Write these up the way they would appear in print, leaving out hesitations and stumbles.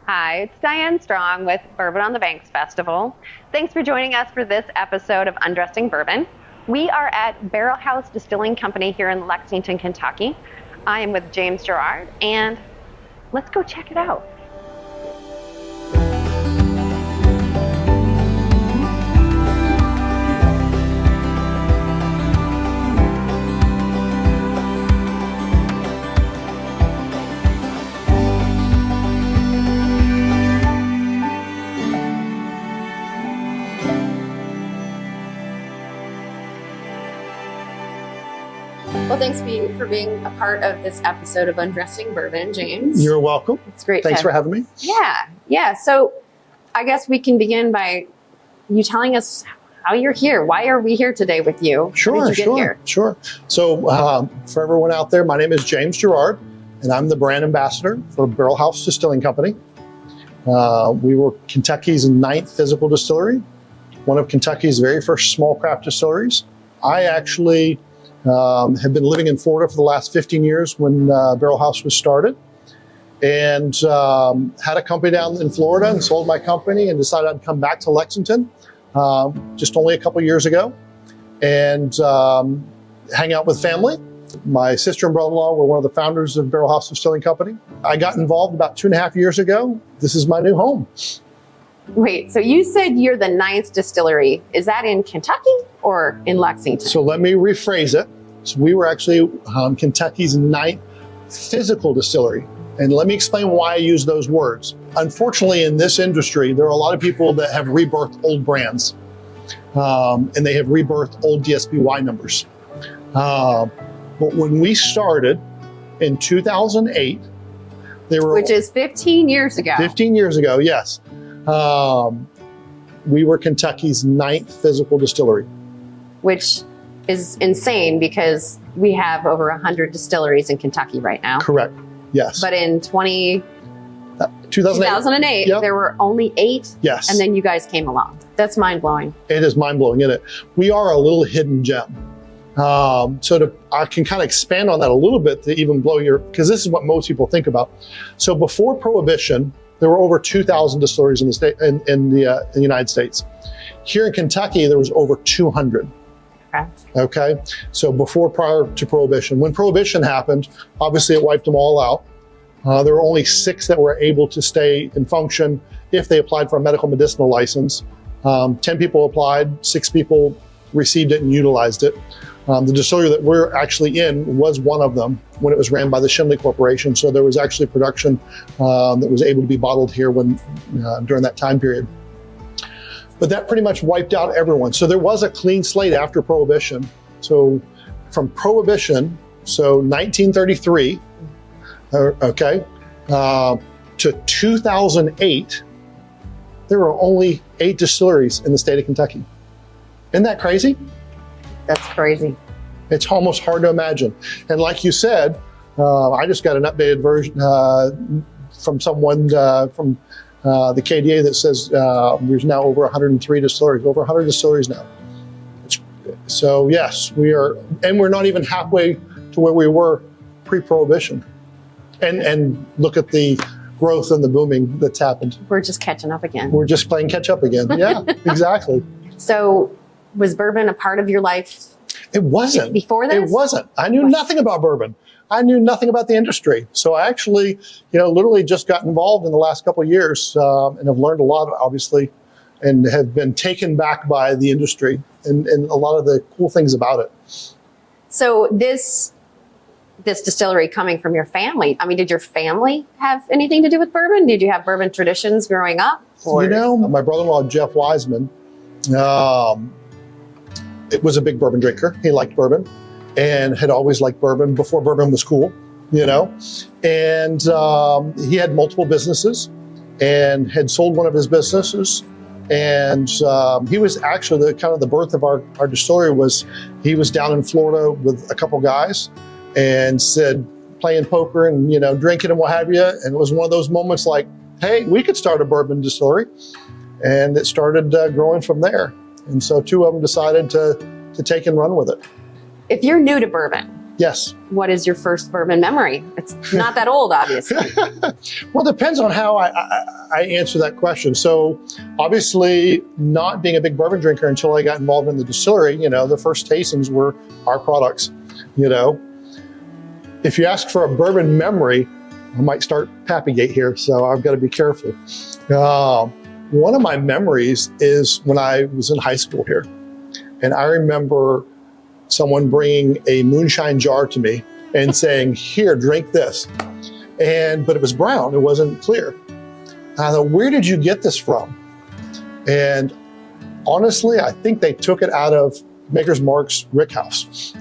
Hi, it's Diane Strong with Bourbon on the Banks Festival. Thanks for joining us for this episode of Undressing Bourbon. We are at Barrelhouse Distilling Company here in Lexington, Kentucky. I am with James Gerard, and let's go check it out. Well, thanks for being a part of this episode of Undressing Bourbon, James. You're welcome. It's great. Thanks for having me. Yeah. So I guess we can begin by you telling us how you're here. Why are we here today with you? Sure. How did you get here? Sure. So for everyone out there, my name is James Gerard, and I'm the brand ambassador for Barrelhouse Distilling Company. We were Kentucky's 9th physical distillery, one of Kentucky's very first small craft distilleries. I actually have been living in Florida for the last 15 years when Barrelhouse was started, and had a company down in Florida and sold my company and decided I'd come back to Lexington just only a couple years ago and hang out with family. My sister and brother-in-law were one of the founders of Barrelhouse Distilling Company. I got involved about 2.5 years ago. This is my new home. Wait, so you said you're the 9th distillery. Is that in Kentucky or in Lexington? So let me rephrase it. So we were actually Kentucky's 9th physical distillery. And let me explain why I use those words. Unfortunately, in this industry, there are a lot of people that have rebirthed old brands. And they have rebirthed old DSBY numbers. But when we started in 2008, they were... Which is 15 years ago. 15 years ago, yes. We were Kentucky's 9th physical distillery. Which is insane because we have over 100 distilleries in Kentucky right now. Correct, yes. But in 2008, yep. There were only 8. Yes. And then you guys came along. That's mind-blowing. It is mind-blowing, isn't it? We are a little hidden gem. I can kind of expand on that a little bit to even blow your, because this is what most people think about. So before Prohibition, there were over 2,000 distilleries in the state, in the United States. Here in Kentucky, there was over 200. Okay. So prior to Prohibition. When Prohibition happened, obviously it wiped them all out. There were only 6 that were able to stay and function if they applied for a medical medicinal license. 10 people applied, 6 people received it and utilized it. The distillery that we're actually in was one of them when it was ran by the Shinley Corporation. So there was actually production that was able to be bottled here during that time period. But that pretty much wiped out everyone. So there was a clean slate after Prohibition. So from Prohibition, so 1933, to 2008, there were only 8 distilleries in the state of Kentucky. Isn't that crazy? That's crazy. It's almost hard to imagine. And like you said, I just got an updated version from someone from the KDA that says there's now over 103 distilleries, over 100 distilleries now. So yes, we are, and we're not even halfway to where we were pre-Prohibition. And look at the growth and the booming that's happened. We're just catching up again. We're just playing catch up again. Yeah, exactly. So was bourbon a part of your life? It wasn't. Before this? It wasn't. I knew nothing about bourbon. I knew nothing about the industry. So I actually, literally just got involved in the last couple of years and have learned a lot, obviously, and have been taken back by the industry and a lot of the cool things about it. So this distillery coming from your family, I mean, did your family have anything to do with bourbon? Did you have bourbon traditions growing up? Or? My brother-in-law, Jeff Wiseman, it was a big bourbon drinker. He liked bourbon and had always liked bourbon before bourbon was cool, and he had multiple businesses and had sold one of his businesses. And he was actually the birth of our distillery was, he was down in Florida with a couple guys and said, playing poker and, drinking and what have you. And it was one of those moments like, hey, we could start a bourbon distillery. And it started growing from there. And so 2 of them decided to take and run with it. If you're new to bourbon, Yes. What is your first bourbon memory? It's not that old, obviously. Well, it depends on how I answer that question. So obviously not being a big bourbon drinker until I got involved in the distillery, the first tastings were our products, If you ask for a bourbon memory, I might start Pappygate here, so I've got to be careful. One of my memories is when I was in high school here, and I remember someone bringing a moonshine jar to me and saying, "Here, drink this." But it was brown, it wasn't clear. I thought, where did you get this from? And honestly, I think they took it out of Maker's Mark's Rickhouse,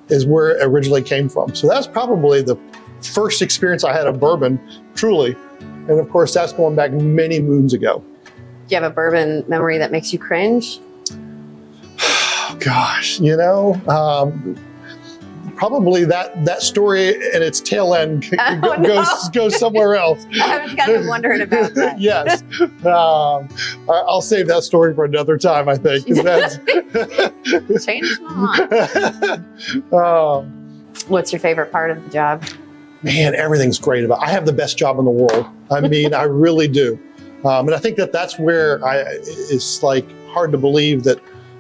is where it originally came from. So that's probably the first experience I had of bourbon, truly. And of course, that's going back many moons ago. Do you have a bourbon memory that makes you cringe? Gosh, probably that story and its tail end goes somewhere else. I was kind of wondering about that. Yes. I'll save that story for another time, I think. 'Cause that's Change my mind. What's your favorite part of the job? Man, everything's great about it. I have the best job in the world. I mean, I really do. And I think that's where it's like hard to believe that,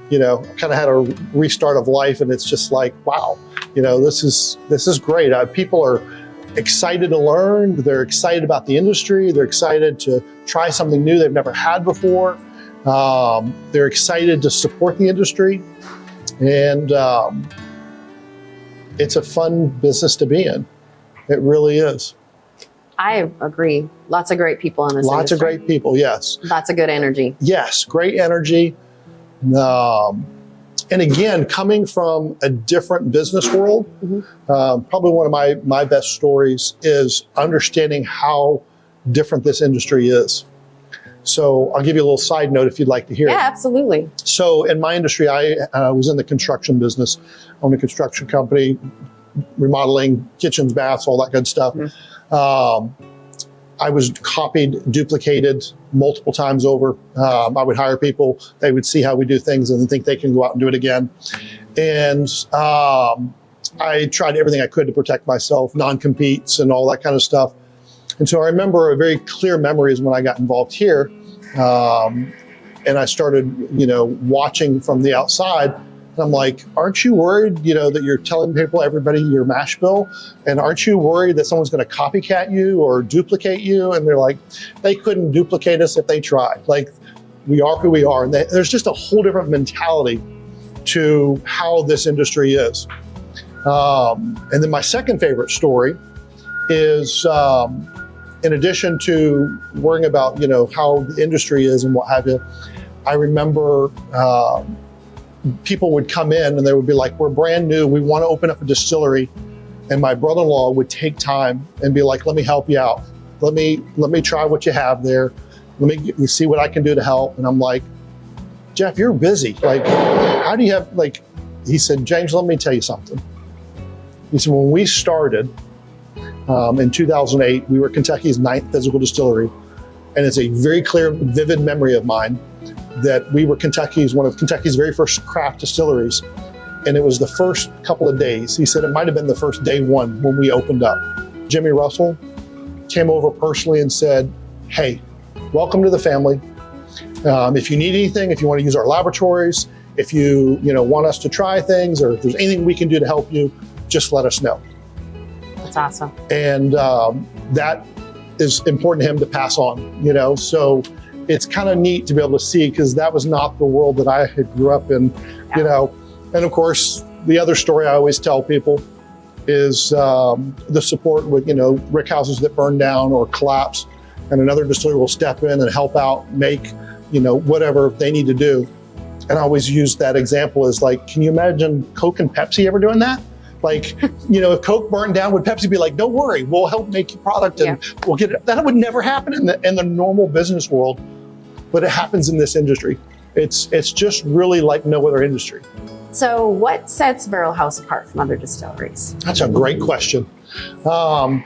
I kind of had a restart of life, and it's just like, wow, this is great. People are excited to learn. They're excited about the industry. They're excited to try something new they've never had before. They're excited to support the industry. And it's a fun business to be in. It really is. I agree. Lots of great people in this industry. Lots of great people, yes. Lots of good energy. Yes, great energy. And again, coming from a different business world, probably one of my best stories is understanding how different this industry is. So I'll give you a little side note if you'd like to hear it. Yeah, absolutely. So in my industry, I was in the construction business, owned a construction company, remodeling kitchens, baths, all that good stuff. I was copied, duplicated multiple times over. I would hire people, they would see how we do things and think they can go out and do it again. And I tried everything I could to protect myself, non-competes and all that kind of stuff. And so I remember a very clear memory is when I got involved here. And I started, watching from the outside. And I'm like, aren't you worried, that you're telling everybody your mash bill? And aren't you worried that someone's going to copycat you or duplicate you? And they're like, they couldn't duplicate us if they tried. Like, we are who we are. And there's just a whole different mentality to how this industry is. And then my second favorite story is, in addition to worrying about, how the industry is and what have you, I remember people would come in and they would be like, we're brand new, we want to open up a distillery. And my brother-in-law would take time and be like, let me help you out. Let me try what you have there. Let me see what I can do to help. And I'm like, Jeff, you're busy. Like, how do you have, he said, James, let me tell you something. He said, when we started in 2008, we were Kentucky's 9th physical distillery. And it's a very clear, vivid memory of mine that we were one of Kentucky's very first craft distilleries. And it was the first couple of days. He said it might have been the first day one when we opened up. Jimmy Russell came over personally and said, hey, welcome to the family. If you need anything, if you want to use our laboratories, if you want us to try things, or if there's anything we can do to help you, just let us know. That's awesome. And that is important to him to pass on, so it's kind of neat to be able to see, because that was not the world that I had grew up in, And of course, the other story I always tell people is the support with, rick houses that burn down or collapse, and another distillery will step in and help out, make, whatever they need to do. And I always use that example as like, can you imagine Coke and Pepsi ever doing that? Like, if Coke burned down, would Pepsi be like, don't worry, we'll help make your product and we'll get it. That would never happen in the normal business world, but it happens in this industry. It's just really like no other industry. So what sets Barrelhouse apart from other distilleries? That's a great question. Kind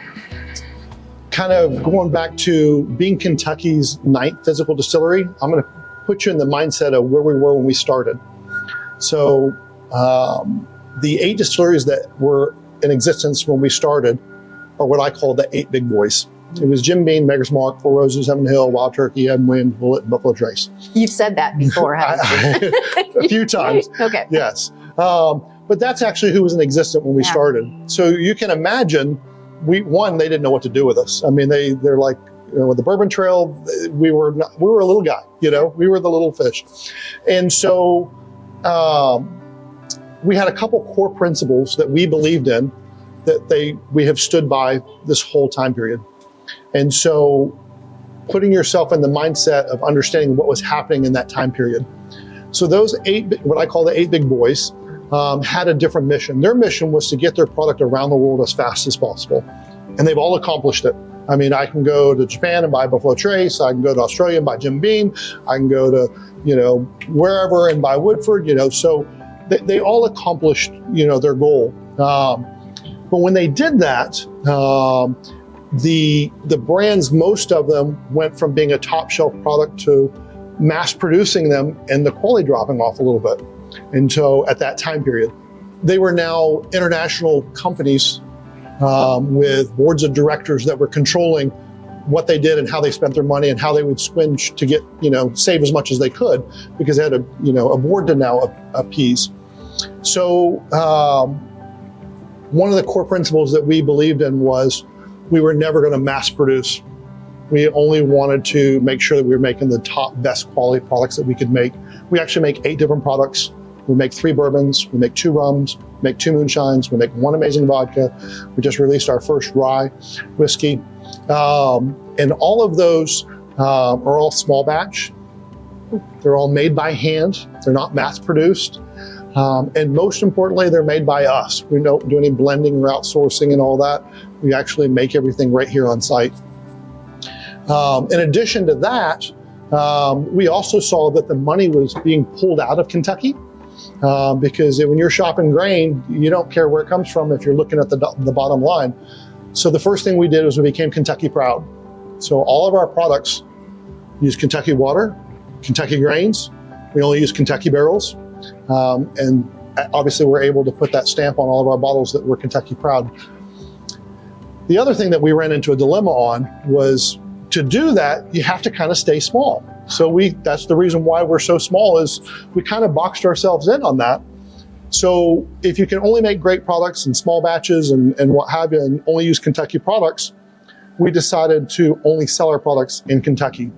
of going back to being Kentucky's 9th physical distillery, I'm going to put you in the mindset of where we were when we started. So the 8 distilleries that were in existence when we started are what I call the 8 big boys. It was Jim Beam, Maker's Mark, Four Roses, Heaven Hill, Wild Turkey, Ed Wind, Bullet, and Buffalo Trace. You've said that before, haven't you? A few times. Okay. Yes. But that's actually who was in existence when we started. So you can imagine, they didn't know what to do with us. I mean, they're like, with the Bourbon Trail, we were a little guy, we were the little fish. And so we had a couple core principles that we believed in that we have stood by this whole time period. And so putting yourself in the mindset of understanding what was happening in that time period. So those 8, what I call the 8 big boys, had a different mission. Their mission was to get their product around the world as fast as possible. And they've all accomplished it. I mean, I can go to Japan and buy Buffalo Trace. I can go to Australia and buy Jim Beam. I can go to, wherever and buy Woodford, so they all accomplished, their goal. But when they did that, the brands, most of them went from being a top shelf product to mass producing them and the quality dropping off a little bit. And so at that time period, they were now international companies with boards of directors that were controlling what they did and how they spent their money and how they would swinge to get, save as much as they could, because they had a board to now appease. So one of the core principles that we believed in was we were never going to mass produce. We only wanted to make sure that we were making the top, best quality products that we could make. We actually make 8 different products. We make 3 bourbons, we make 2 rums, make 2 moonshines, we make 1 amazing vodka. We just released our first rye whiskey. And all of those are all small batch. They're all made by hand. They're not mass produced. And most importantly, they're made by us. We don't do any blending or outsourcing and all that. We actually make everything right here on site. In addition to that, we also saw that the money was being pulled out of Kentucky. Because when you're shopping grain, you don't care where it comes from if you're looking at the bottom line. So the first thing we did was we became Kentucky proud. So all of our products use Kentucky water, Kentucky grains. We only use Kentucky barrels. And obviously we're able to put that stamp on all of our bottles that we're Kentucky proud. The other thing that we ran into a dilemma on was, to do that, you have to kind of stay small. So that's the reason why we're so small, is we kind of boxed ourselves in on that. So if you can only make great products in small batches and what have you, and only use Kentucky products, we decided to only sell our products in Kentucky.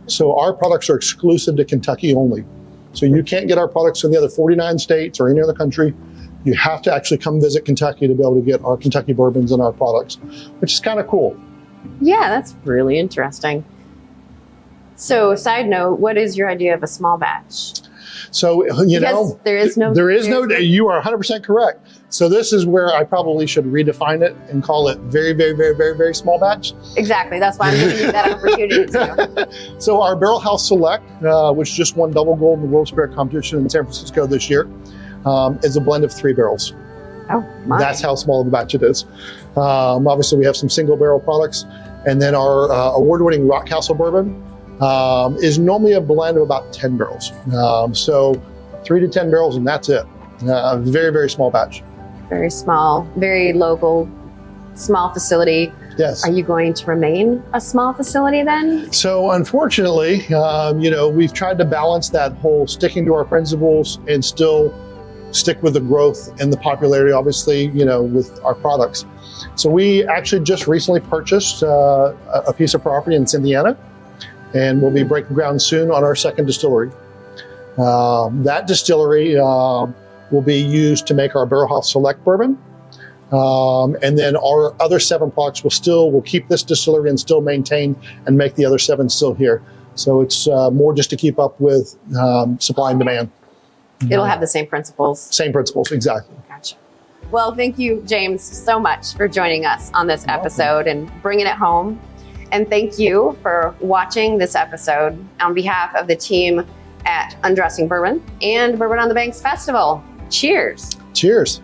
So our products are exclusive to Kentucky only. So you can't get our products in the other 49 states or any other country. You have to actually come visit Kentucky to be able to get our Kentucky bourbons and our products, which is kind of cool. Yeah, that's really interesting. So, side note, what is your idea of a small batch? So, you are 100% correct. So this is where I probably should redefine it and call it very, very, very, very, very small batch. Exactly. That's why I'm giving you that opportunity to. So our Barrelhouse Select, which just won double gold in the World Spirit Competition in San Francisco this year, is a blend of 3 barrels. Oh, my. That's how small of a batch it is. Obviously, we have some single barrel products. And then our award-winning Rock Castle bourbon is normally a blend of about 10 barrels. So 3 to 10 barrels, and that's it. Very, very small batch. Very small, very local, small facility. Yes. Are you going to remain a small facility then? So unfortunately, we've tried to balance that whole sticking to our principles and still stick with the growth and the popularity, obviously, with our products. So we actually just recently purchased a piece of property in Indiana, and we'll be breaking ground soon on our second distillery. That distillery will be used to make our Barrelhouse Select bourbon. And then our other 7 products we'll keep this distillery and still maintain and make the other 7 still here. So it's more just to keep up with supply and demand. It'll have the same principles. Same principles, exactly. Gotcha. Well, thank you, James, so much for joining us on this episode and bringing it home. And thank you for watching this episode on behalf of the team at Undressing Bourbon and Bourbon on the Banks Festival. Cheers. Cheers.